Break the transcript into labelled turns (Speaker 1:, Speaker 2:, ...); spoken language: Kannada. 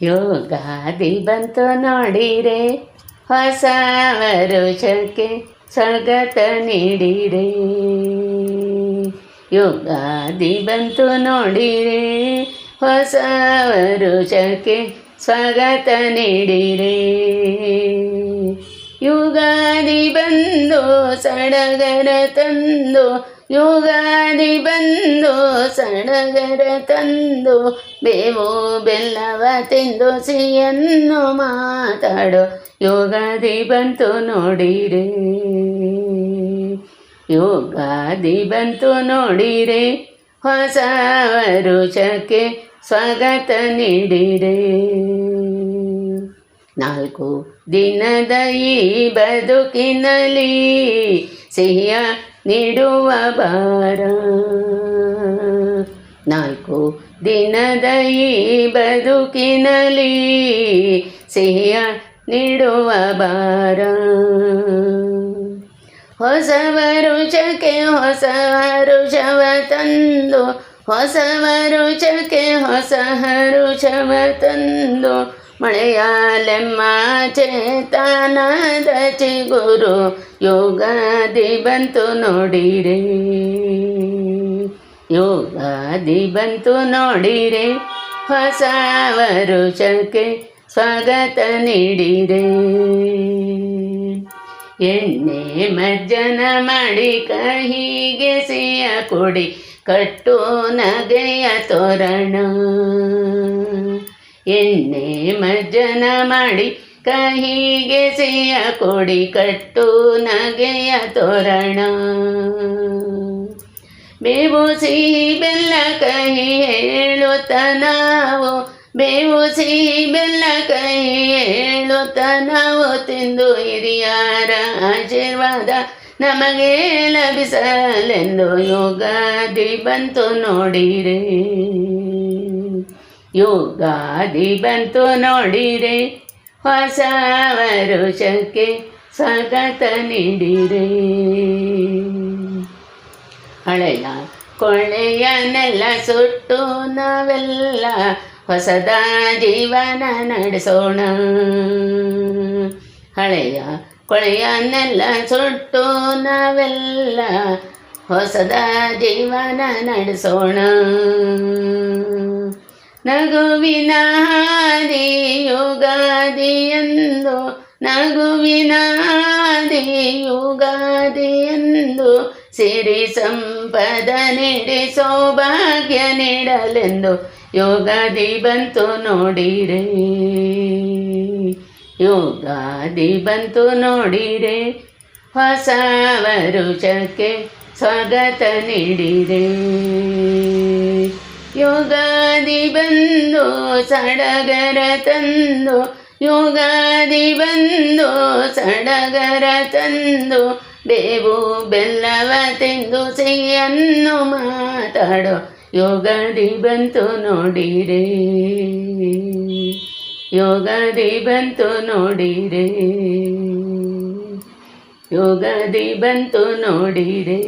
Speaker 1: ಯೋಗಾದಿ ಬಂತು ನೋಡಿರೆ, ಹೊಸ ವರುಷಕ್ಕೆ ಸ್ವಾಗತ ನೀಡಿರೆ. ಯೋಗಾದಿ ಬಂತು ನೋಡಿರೆ, ಹೊಸ ವರುಷಕ್ಕೆ ಸ್ವಾಗತ ನೀಡಿರೆ. ಯುಗಾದಿ ಬಂದು ಸಡಗರ ತಂದು, ಯುಗಾದಿ ಬಂದು ಸಡಗರ ತಂದು, ಬೇವು ಬೆಲ್ಲವ ತಿಂದು ಸಿಹಿಯನ್ನು ಮಾತಾಡೋ ಯೋಗಾದಿ ಬಂತು ನೋಡಿರೆ. ಯೋಗಾದಿ ಬಂತು ನೋಡಿರೆ, ಹೊಸ ವರುಷಕ್ಕೆ ಸ್ವಾಗತ ನೀಡಿರೆ. 4 ದಿನದ ಈ ಬದುಕಿನಲ್ಲಿ ಸಿಹಿಯ ನೀಡುವ ಬಾರ. 4 ದಿನದ ಈ ಬದುಕಿನಲ್ಲಿ ಸಿಹಿಯ ನೀಡುವ ಬಾರ. ಹೊಸ ವರುಷಕ್ಕೆ ಹೊಸ ಹರುಷವ ತಂದು, ಹೊಸ ವರುಷಕ್ಕೆ ಹೊಸ ಹರುಷವ ತಂದು, ಮಳೆಯಾಲೆಮ್ಮ ಚೇತನದ ಚಿಗುರು ಯೋಗಾದಿ ಬಂತು ನೋಡಿರೆ. ಯೋಗಾದಿ ಬಂತು ನೋಡಿರೆ, ಹೊಸ ವರುಷಕ್ಕೆ ಸ್ವಾಗತ ನೀಡಿರೆ. ಎಣ್ಣೆ ಮಜ್ಜನ ಮಾಡಿ ಕಹಿಗೆ ಸಿಹಿಯ ಕೊಡಿ, ಕಟ್ಟು ನಗೆಯ ತೋರಣ. ಎಣ್ಣೆ ಮಜ್ಜನ ಮಾಡಿ ಕಹಿಗೆ ಸಿಹಿಯ ಕೊಡಿ, ಕಟ್ಟು ನಗೆಯ ತೋರಣ. ಬೇವು ಸಿಹಿ ಬೆಲ್ಲ ಕಹಿ ಹೇಳುತ್ತ ನಾವು, ಬೇವು ಸಿಹಿ ಬೆಲ್ಲ ಕಹಿ ಹೇಳುತ್ತ ನಾವು, ತಿಂದು ಹಿರಿಯರ ಆಶೀರ್ವಾದ ನಮಗೆ ಲಭಿಸಲೆಂದು ಯೋಗಾದಿ ಬಂತು ನೋಡಿರೆ. ಯೋಗಾದಿ ಬಂತು ನೋಡಿರೆ, ಹೊಸ ವರುಷಕ್ಕೆ ಸ್ವಾಗತ ನೀಡಿರೆ. ಹಳೆಯ ಕೊಳೆಯನ್ನೆಲ್ಲ ಸುಟ್ಟು ನಾವೆಲ್ಲ ಹೊಸದ ಜೀವನ ನಡೆಸೋಣ. ಹಳೆಯ ಕೊಳೆಯನ್ನೆಲ್ಲ ಸುಟ್ಟು ನಾವೆಲ್ಲ ಹೊಸದ ಜೀವನ ನಡೆಸೋಣ. ನಗುವಿನ ಹಾದಿ ಯುಗಾದಿಯೆಂದು, ನಗುವಿನ ಹಾದಿ ಯುಗಾದಿಯೆಂದು, ಸಿರಿ ಸಂಪದ ನೀಡಿ ಸೌಭಾಗ್ಯ ನೀಡಲೆಂದು ಯೋಗಾದಿ ಬಂತು ನೋಡಿರೆ. ಯೋಗಾದಿ ಬಂತು ನೋಡಿರೆ, ಹೊಸ ವರುಷಕ್ಕೆ ಸ್ವಾಗತ ನೀಡಿರೆ. ಯೋಗಾದಿ ಬಂದು ಸಡಗರ ತಂದು, ಯೋಗಾದಿ ಬಂದು ಸಡಗರ ತಂದು, ಬೇವು ಬೆಲ್ಲವ ತಿಂದು ಸಿಹಿಯನ್ನು ಮಾತಾಡೋ ಯೋಗಾದಿ ಬಂತು ನೋಡಿರೆ. ಯೋಗಾದಿ ಬಂತು ನೋಡಿರೆ. ಯೋಗಾದಿ ಬಂತು ನೋಡಿರೆ.